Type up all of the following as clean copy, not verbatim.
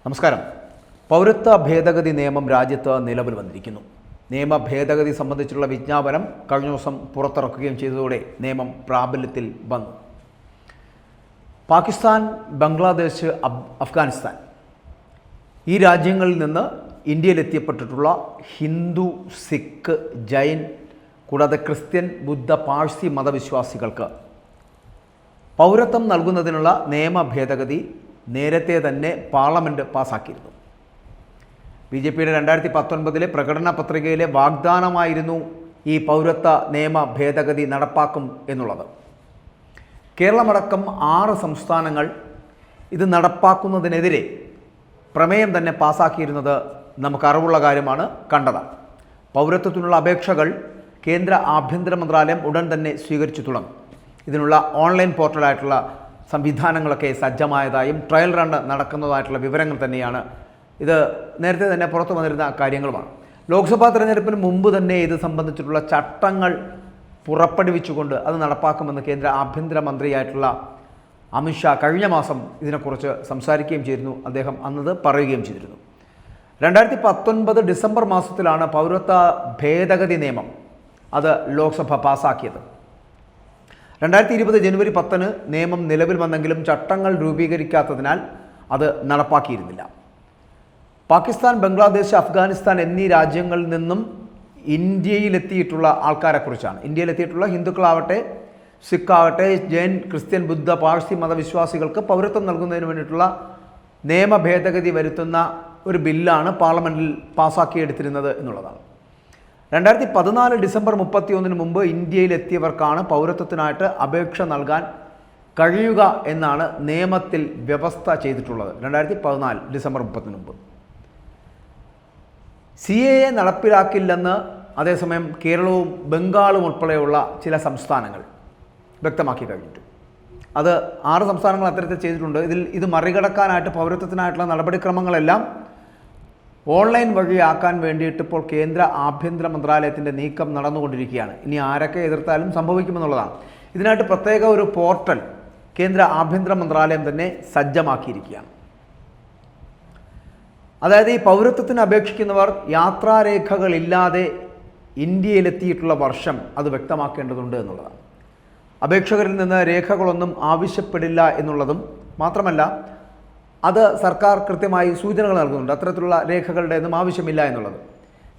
നമസ്കാരം. പൗരത്വ ഭേദഗതി നിയമം രാജ്യത്ത് നിലവിൽ വന്നിരിക്കുന്നു. നിയമ ഭേദഗതി സംബന്ധിച്ചുള്ള വിജ്ഞാപനം കഴിഞ്ഞ ദിവസം പുറത്തിറക്കുകയും ചെയ്തതോടെ നിയമം പ്രാബല്യത്തിൽ വന്നു. പാകിസ്ഥാൻ, ബംഗ്ലാദേശ്, അഫ്ഗാനിസ്ഥാൻ ഈ രാജ്യങ്ങളിൽ നിന്ന് ഇന്ത്യയിലെത്തിയപ്പെട്ടിട്ടുള്ള ഹിന്ദു, സിഖ്, ജൈൻ കൂടാതെ ക്രിസ്ത്യൻ, ബുദ്ധ, പാഴ്സി മതവിശ്വാസികൾക്ക് പൗരത്വം നൽകുന്നതിനുള്ള നിയമ ഭേദഗതി നേരത്തെ തന്നെ പാർലമെൻറ്റ് പാസാക്കിയിരുന്നു. BJPയുടെ 2019 പ്രകടന പത്രികയിലെ വാഗ്ദാനമായിരുന്നു ഈ പൗരത്വ നിയമ ഭേദഗതി നടപ്പാക്കും എന്നുള്ളത്. കേരളമടക്കം 6 സംസ്ഥാനങ്ങൾ ഇത് നടപ്പാക്കുന്നതിനെതിരെ പ്രമേയം തന്നെ പാസാക്കിയിരുന്നത് നമുക്കറിവുള്ള കാര്യമാണ്, കണ്ടതാണ്. പൗരത്വത്തിനുള്ള അപേക്ഷകൾ കേന്ദ്ര ആഭ്യന്തര മന്ത്രാലയം ഉടൻ തന്നെ സ്വീകരിച്ചു തുടങ്ങും. ഇതിനുള്ള ഓൺലൈൻ പോർട്ടലായിട്ടുള്ള സംവിധാനങ്ങളൊക്കെ സജ്ജമായതായും ട്രയൽ റൺ നടക്കുന്നതായിട്ടുള്ള വിവരങ്ങൾ തന്നെയാണ്. ഇത് നേരത്തെ തന്നെ പുറത്തു വന്നിരുന്ന കാര്യങ്ങളുമാണ്. ലോക്സഭാ തെരഞ്ഞെടുപ്പിന് മുമ്പ് തന്നെ ഇത് സംബന്ധിച്ചിട്ടുള്ള ചട്ടങ്ങൾ പുറപ്പെടുവിച്ചുകൊണ്ട് അത് നടപ്പാക്കുമെന്ന് കേന്ദ്ര ആഭ്യന്തര മന്ത്രിയായിട്ടുള്ള അമിത്ഷാ കഴിഞ്ഞ മാസം ഇതിനെക്കുറിച്ച് സംസാരിക്കുകയും ചെയ്തിരുന്നു. അദ്ദേഹം അന്നത് പറയുകയും ചെയ്തിരുന്നു. 2019 ഡിസംബർ മാസത്തിലാണ് പൗരത്വ ഭേദഗതി നിയമം അത് ലോക്സഭ പാസാക്കിയത്. 2020 ജനുവരി 10 നിയമം നിലവിൽ വന്നെങ്കിലും ചട്ടങ്ങൾ രൂപീകരിക്കാത്തതിനാൽ അത് നടപ്പാക്കിയിരുന്നില്ല. പാകിസ്ഥാൻ, ബംഗ്ലാദേശ്, അഫ്ഗാനിസ്ഥാൻ എന്നീ രാജ്യങ്ങളിൽ നിന്നും ഇന്ത്യയിലെത്തിയിട്ടുള്ള ആൾക്കാരെക്കുറിച്ചാണ്. ഇന്ത്യയിലെത്തിയിട്ടുള്ള ഹിന്ദുക്കളാവട്ടെ, സിഖ് ആവട്ടെ, ജൈൻ, ക്രിസ്ത്യൻ, ബുദ്ധ, പാഴ്സി മതവിശ്വാസികൾക്ക് പൗരത്വം നൽകുന്നതിന് വേണ്ടിയിട്ടുള്ള നിയമ ഭേദഗതി വരുത്തുന്ന ഒരു ബില്ലാണ് പാർലമെൻറ്റിൽ പാസാക്കിയെടുത്തിരുന്നത് എന്നുള്ളതാണ്. 2014 ഡിസംബർ 31 മുമ്പ് ഇന്ത്യയിലെത്തിയവർക്കാണ് പൗരത്വത്തിനായിട്ട് അപേക്ഷ നൽകാൻ കഴിയുക എന്നാണ് നിയമത്തിൽ വ്യവസ്ഥ ചെയ്തിട്ടുള്ളത്. 2014 ഡിസംബർ 30 മുമ്പ് CAA നടപ്പിലാക്കില്ലെന്ന് അതേസമയം കേരളവും ബംഗാളും ഉൾപ്പെടെയുള്ള ചില സംസ്ഥാനങ്ങൾ വ്യക്തമാക്കി കഴിഞ്ഞിട്ടുണ്ട്. അത് 6 സംസ്ഥാനങ്ങൾ അത്തരത്തിൽ ചെയ്തിട്ടുണ്ട്. ഇത് മറികടക്കാനായിട്ട് പൗരത്വത്തിനായിട്ടുള്ള നടപടിക്രമങ്ങളെല്ലാം ഓൺലൈൻ വഴിയാക്കാൻ വേണ്ടിയിട്ട് ഇപ്പോൾ കേന്ദ്ര ആഭ്യന്തര മന്ത്രാലയത്തിൻ്റെ നീക്കം നടന്നുകൊണ്ടിരിക്കുകയാണ്. ഇനി ആരൊക്കെ എതിർത്താലും സംഭവിക്കുമെന്നുള്ളതാണ്. ഇതിനായിട്ട് പ്രത്യേക ഒരു പോർട്ടൽ കേന്ദ്ര ആഭ്യന്തര മന്ത്രാലയം തന്നെ സജ്ജമാക്കിയിരിക്കുകയാണ്. അതായത് ഈ പൗരത്വത്തിന് അപേക്ഷിക്കുന്നവർ യാത്രാരേഖകളില്ലാതെ ഇന്ത്യയിലെത്തിയിട്ടുള്ള വർഷം അത് വ്യക്തമാക്കേണ്ടതുണ്ട് എന്നുള്ളതാണ്. അപേക്ഷകരിൽ നിന്ന് രേഖകളൊന്നും ആവശ്യപ്പെടില്ല എന്നുള്ളതും മാത്രമല്ല, അത് സർക്കാർ കൃത്യമായി സൂചനകൾ നൽകുന്നുണ്ട്. അത്തരത്തിലുള്ള രേഖകളുടെ ഒന്നും ആവശ്യമില്ല എന്നുള്ളത്.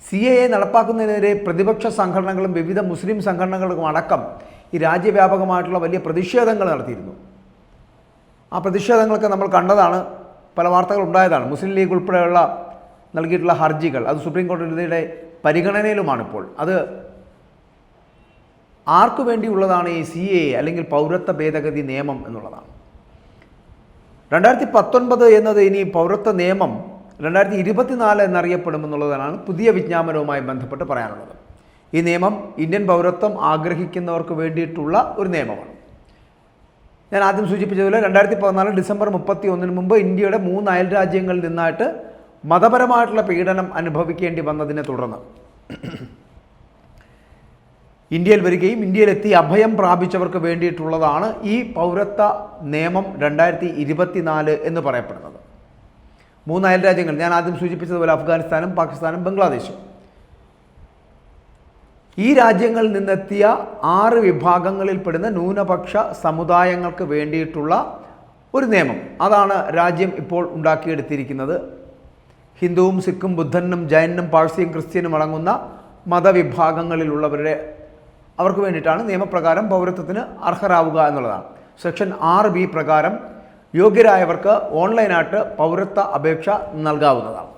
CAA നടപ്പാക്കുന്നതിനെതിരെ പ്രതിപക്ഷ സംഘടനകളും വിവിധ മുസ്ലിം സംഘടനകളും അടക്കം ഈ രാജ്യവ്യാപകമായിട്ടുള്ള വലിയ പ്രതിഷേധങ്ങൾ നടത്തിയിരുന്നു. ആ പ്രതിഷേധങ്ങളൊക്കെ നമ്മൾ കണ്ടതാണ്, പല വാർത്തകൾ ഉണ്ടായതാണ്. മുസ്ലിം ലീഗ് ഉൾപ്പെടെയുള്ള നൽകിയിട്ടുള്ള ഹർജികൾ അത് സുപ്രീം കോടതിയുടെ പരിഗണനയിലുമാണിപ്പോൾ. അത് ആർക്കു വേണ്ടിയുള്ളതാണ് ഈ CAA അല്ലെങ്കിൽ പൗരത്വ ഭേദഗതി നിയമം എന്നുള്ളതാണ്. 2019 എന്നത് ഇനി പൗരത്വ നിയമം 2024 എന്നറിയപ്പെടുമെന്നുള്ളതാണ് പുതിയ വിജ്ഞാപനവുമായി ബന്ധപ്പെട്ട് പറയാനുള്ളത്. ഈ നിയമം ഇന്ത്യൻ പൗരത്വം ആഗ്രഹിക്കുന്നവർക്ക് വേണ്ടിയിട്ടുള്ള ഒരു നിയമമാണ്. ഞാൻ ആദ്യം സൂചിപ്പിച്ചതുപോലെ 2014 ഡിസംബർ 31 മുമ്പ് ഇന്ത്യയുടെ 3 അയൽ രാജ്യങ്ങളിൽ നിന്നായിട്ട് മതപരമായിട്ടുള്ള പീഡനം അനുഭവിക്കേണ്ടി വന്നതിനെ തുടർന്ന് ഇന്ത്യയിൽ വരികയും ഇന്ത്യയിലെത്തി അഭയം പ്രാപിച്ചവർക്ക് വേണ്ടിയിട്ടുള്ളതാണ് ഈ പൗരത്വ നിയമം 2024 എന്ന് പറയപ്പെടുന്നത്. 3 അയൽ രാജ്യങ്ങൾ ഞാൻ ആദ്യം സൂചിപ്പിച്ചതുപോലെ അഫ്ഗാനിസ്ഥാനും, പാകിസ്ഥാനും, ബംഗ്ലാദേശും. ഈ രാജ്യങ്ങളിൽ നിന്നെത്തിയ 6 വിഭാഗങ്ങളിൽപ്പെടുന്ന ന്യൂനപക്ഷ സമുദായങ്ങൾക്ക് വേണ്ടിയിട്ടുള്ള ഒരു നിയമം, അതാണ് രാജ്യം ഇപ്പോൾ ഉണ്ടാക്കിയെടുത്തിരിക്കുന്നത്. ഹിന്ദുവും, സിഖും, ബുദ്ധനും, ജൈനും, പാഴ്സിയും, ക്രിസ്ത്യനും അടങ്ങുന്ന മതവിഭാഗങ്ങളിലുള്ളവരുടെ അവർക്ക് വേണ്ടിയിട്ടാണ് നിയമപ്രകാരം പൗരത്വത്തിന് അർഹരാവുക എന്നുള്ളതാണ്. സെക്ഷൻ 6B പ്രകാരം യോഗ്യരായവർക്ക് ഓൺലൈനായിട്ട് പൗരത്വ അപേക്ഷ നൽകാവുന്നതാണ്.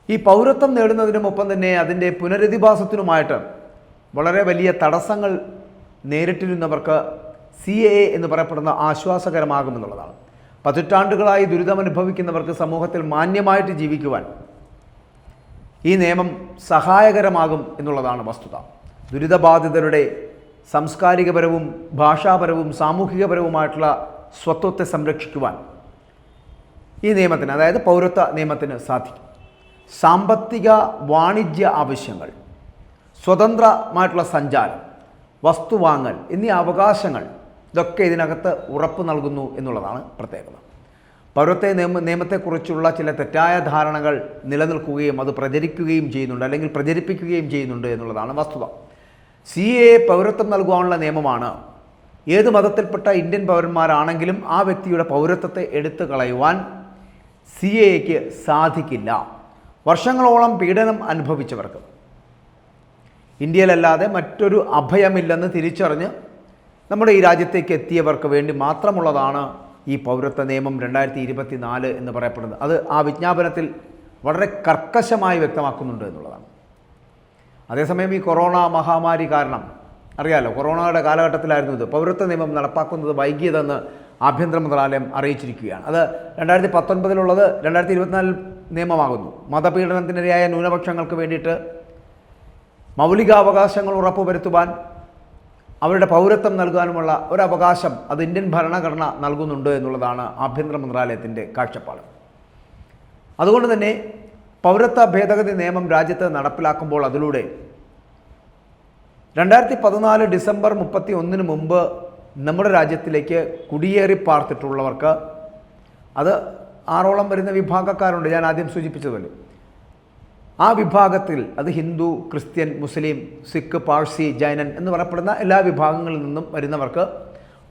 ഈ പൗരത്വം നേടുന്നതിനുമൊപ്പം തന്നെ അതിൻ്റെ പുനരധിവാസത്തിനുമായിട്ട് വളരെ വലിയ തടസ്സങ്ങൾ നേരിട്ടിരുന്നവർക്ക് CAA എന്ന് പറയപ്പെടുന്ന ആശ്വാസകരമാകുമെന്നുള്ളതാണ്. പതിറ്റാണ്ടുകളായി ദുരിതമനുഭവിക്കുന്നവർക്ക് സമൂഹത്തിൽ മാന്യമായിട്ട് ജീവിക്കുവാൻ ഈ നിയമം സഹായകരമാകും എന്നുള്ളതാണ് വസ്തുത. ദുരിതബാധിതരുടെ സാംസ്കാരികപരവും ഭാഷാപരവും സാമൂഹികപരവുമായിട്ടുള്ള സ്വത്വത്തെ സംരക്ഷിക്കുവാൻ ഈ നിയമത്തിന്, അതായത് പൗരത്വ നിയമത്തിന് സാധിക്കും. സാമ്പത്തിക, വാണിജ്യ ആവശ്യങ്ങൾ, സ്വതന്ത്രമായിട്ടുള്ള സഞ്ചാരം, വസ്തുവാങ്ങൽ എന്നീ അവകാശങ്ങൾ ഇതൊക്കെ ഇതിനകത്ത് ഉറപ്പ് നൽകുന്നു എന്നുള്ളതാണ് പ്രത്യേകത. പൗരത്വ നിയമത്തെക്കുറിച്ചുള്ള ചില തെറ്റായ ധാരണകൾ നിലനിൽക്കുകയും അത് പ്രചരിക്കുകയും ചെയ്യുന്നുണ്ട്, അല്ലെങ്കിൽ പ്രചരിപ്പിക്കുകയും ചെയ്യുന്നുണ്ട് എന്നുള്ളതാണ് വസ്തുത. CAA പൗരത്വം നൽകുവാനുള്ള നിയമമാണ്. ഏത് മതത്തിൽപ്പെട്ട ഇന്ത്യൻ പൗരന്മാരാണെങ്കിലും ആ വ്യക്തിയുടെ പൗരത്വത്തെ എടുത്തു കളയുവാൻ CAAക്ക് സാധിക്കില്ല. വർഷങ്ങളോളം പീഡനം അനുഭവിച്ചവർക്ക്, ഇന്ത്യയിലല്ലാതെ മറ്റൊരു അഭയമില്ലെന്ന് തിരിച്ചറിഞ്ഞ് നമ്മുടെ ഈ രാജ്യത്തേക്ക് എത്തിയവർക്ക് വേണ്ടി മാത്രമുള്ളതാണ് ഈ പൗരത്വ നിയമം 2024 എന്ന് പറയപ്പെടുന്നത്. അത് ആ വിജ്ഞാപനത്തിൽ വളരെ കർക്കശമായി വ്യക്തമാക്കുന്നുണ്ട് എന്നുള്ളതാണ്. അതേസമയം ഈ കൊറോണ മഹാമാരി കാരണം അറിയാലോ, കൊറോണയുടെ കാലഘട്ടത്തിലായിരുന്നു ഇത്. പൗരത്വ നിയമം നടപ്പാക്കുന്നത് വൈകിയതെന്ന് ആഭ്യന്തര മന്ത്രാലയം അറിയിച്ചിരിക്കുകയാണ്. അത് 2019 2024 നിയമമാകുന്നു. മതപീഡനത്തിനിരയായ ന്യൂനപക്ഷങ്ങൾക്ക് വേണ്ടിയിട്ട് മൗലികാവകാശങ്ങൾ ഉറപ്പുവരുത്തുവാൻ, അവരുടെ പൗരത്വം നൽകാനുമുള്ള ഒരവകാശം അത് ഇന്ത്യൻ ഭരണഘടന നൽകുന്നുണ്ട് എന്നുള്ളതാണ് ആഭ്യന്തര മന്ത്രാലയത്തിൻ്റെ കാഴ്ചപ്പാട്. അതുകൊണ്ട് തന്നെ പൗരത്വ ഭേദഗതി നിയമം രാജ്യത്ത് നടപ്പിലാക്കുമ്പോൾ അതിലൂടെ 2014 ഡിസംബർ 31 മുമ്പ് നമ്മുടെ രാജ്യത്തിലേക്ക് കുടിയേറി പാർത്തിട്ടുള്ളവർക്ക്, അത് 6ഓളം വരുന്ന വിഭാഗക്കാരുണ്ട്, ഞാൻ ആദ്യം സൂചിപ്പിച്ചതുപോലെ. ആ വിഭാഗത്തിൽ അത് ഹിന്ദു, ക്രിസ്ത്യൻ, മുസ്ലിം, സിഖ്, പാഴ്സി, ജൈനൻ എന്ന് പറയപ്പെടുന്ന എല്ലാ വിഭാഗങ്ങളിൽ നിന്നും വരുന്നവർക്ക്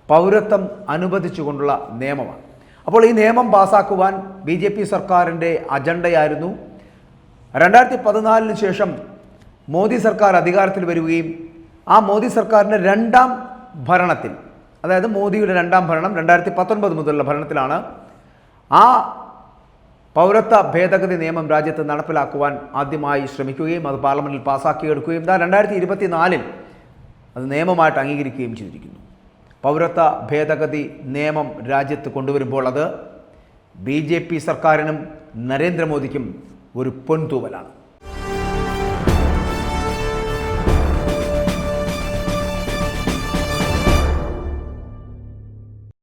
പൗരത്വം അനുവദിച്ചുകൊണ്ടുള്ള നിയമമാണ്. അപ്പോൾ ഈ നിയമം പാസ്സാക്കുവാൻ BJP സർക്കാരിൻ്റെ അജണ്ടയായിരുന്നു. 2014 ശേഷം മോദി സർക്കാർ അധികാരത്തിൽ വരികയും ആ മോദി സർക്കാരിൻ്റെ രണ്ടാം ഭരണത്തിൽ, അതായത് മോദിയുടെ രണ്ടാം ഭരണം 2019 മുതലുള്ള ഭരണത്തിലാണ് ആ പൗരത്വ ഭേദഗതി നിയമം രാജ്യത്ത് നടപ്പിലാക്കുവാൻ ആദ്യമായി ശ്രമിക്കുകയും അത് പാർലമെൻറ്റിൽ പാസ്സാക്കിയെടുക്കുകയും 2024 അത് നിയമമായിട്ട് അംഗീകരിക്കുകയും ചെയ്തിരിക്കുന്നു. പൗരത്വ ഭേദഗതി നിയമം രാജ്യത്ത് കൊണ്ടുവരുമ്പോൾ അത് BJP സർക്കാരിനും നരേന്ദ്രമോദിക്കും ഒരു പൊൻതൂവലാണ്.